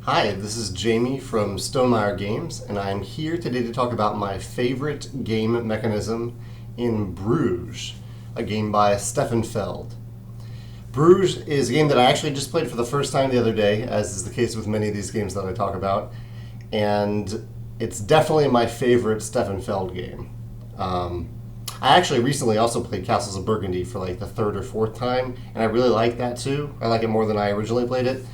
Hi, this is Jamey from Stonemeyer Games, and I'm here today to talk about my favorite game mechanism in Bruges, a game by Sefan Feld. Bruges is a game that I actually just played for the first time the other day, as is the case with many of these games that I talk about, and it's definitely my favorite Sefan Feld game. I actually recently also played Castles of Burgundy for like the third or fourth time, and I really like that too. I like it more than I originally played it.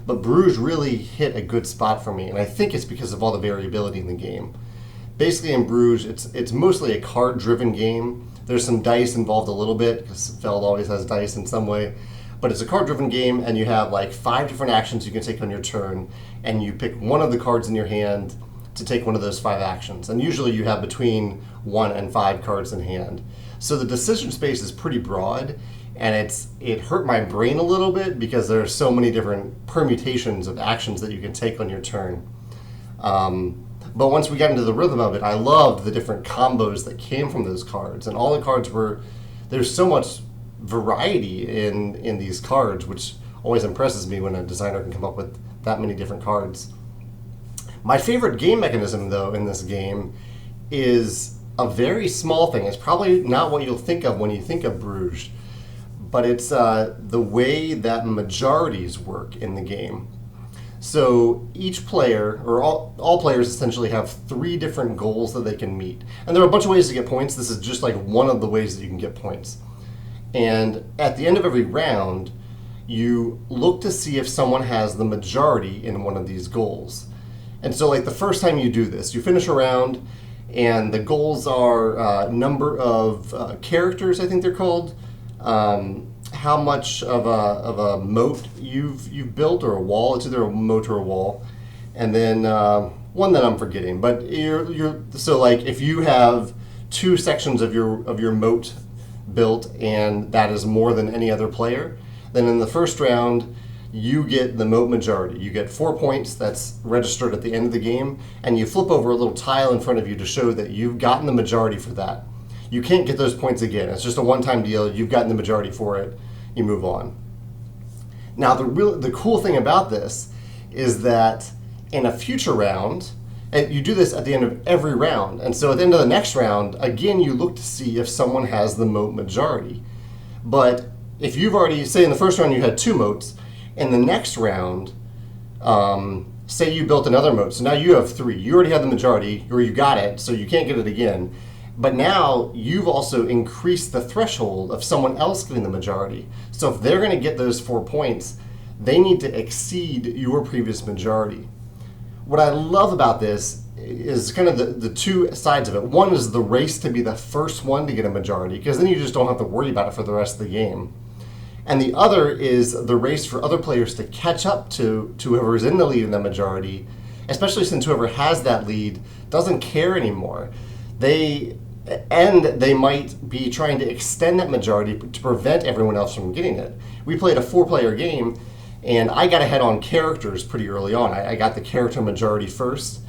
But Bruges really hit a good spot for me, and I think it's because of all the variability in the game. Basically in Bruges, it's mostly a card-driven game. There's some dice involved a little bit, because Feld always has dice in some way. But it's a card-driven game, and you have like 5 different actions you can take on your turn, and you pick one of the cards in your hand to take one of those 5 actions. And usually you have between 1 and 5 cards in hand. So the decision space is pretty broad, and it hurt my brain a little bit because there are so many different permutations of actions that you can take on your turn. But once we got into the rhythm of it, I loved the different combos that came from those cards, and all the cards there's so much variety in these cards, which always impresses me when a designer can come up with that many different cards. My favorite game mechanism, though, in this game is a very small thing. It's probably not what you'll think of when you think of Bruges, but it's the way that majorities work in the game. So each player, or all players essentially have 3 different goals that they can meet. And there are a bunch of ways to get points. This is just like one of the ways that you can get points. And at the end of every round, you look to see if someone has the majority in one of these goals. And so like the first time you do this, you finish a round, and the goals are number of characters, I think they're called, how much of a moat you've built, or a wall. It's either a moat or a wall, and then one that I'm forgetting. But so like if you have 2 sections of your moat built, and that is more than any other player, then in the first round you get the moat majority. You get 4 points that's registered at the end of the game, and you flip over a little tile in front of you to show that you've gotten the majority for that. You can't get those points again. It's just a one-time deal. You've gotten the majority for it. You move on. Now, the cool thing about this is that in a future round, and you do this at the end of every round, and so at the end of the next round, again, you look to see if someone has the moat majority. But if you've already, say in the first round you had 2 moats, in the next round, say you built another moat, so now you have 3. You already have the majority, or you got it, so you can't get it again. But now you've also increased the threshold of someone else getting the majority. So if they're going to get those 4 points, they need to exceed your previous majority. What I love about this is kind of the 2 sides of it. One is the race to be the first one to get a majority, because then you just don't have to worry about it for the rest of the game. And the other is the race for other players to catch up to whoever's in the lead in the majority, especially since whoever has that lead doesn't care anymore. They might be trying to extend that majority to prevent everyone else from getting it. We played a 4-player game, and I got ahead on characters pretty early on. I got the character majority first,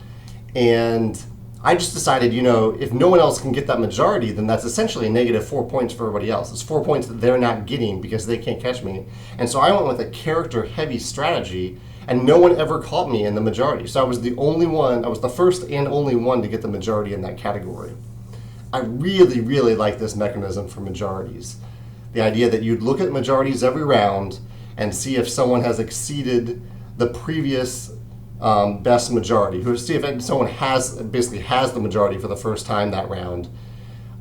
and I just decided, if no one else can get that majority, then that's essentially a negative 4 points for everybody else. It's 4 points that they're not getting because they can't catch me. And so I went with a character-heavy strategy, and no one ever caught me in the majority. So I was the first and only one to get the majority in that category. I really, really like this mechanism for majorities. The idea that you'd look at majorities every round and see if someone has exceeded the previous best majority. See if someone basically has the majority for the first time that round.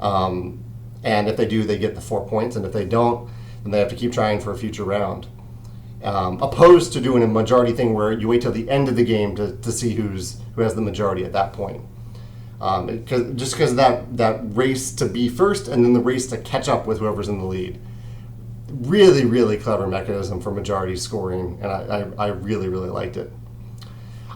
And if they do, they get the 4 points. And if they don't, then they have to keep trying for a future round. Opposed to doing a majority thing where you wait till the end of the game to see who has the majority at that point. Because of that race to be first, and then the race to catch up with whoever's in the lead. Really, really clever mechanism for majority scoring, and I really, really liked it.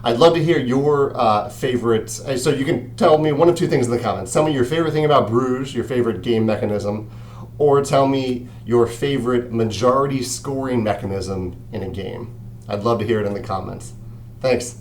I'd love to hear your favorites. So you can tell me one of 2 things in the comments. Tell me your favorite thing about Bruges, your favorite game mechanism, or tell me your favorite majority scoring mechanism in a game. I'd love to hear it in the comments. Thanks.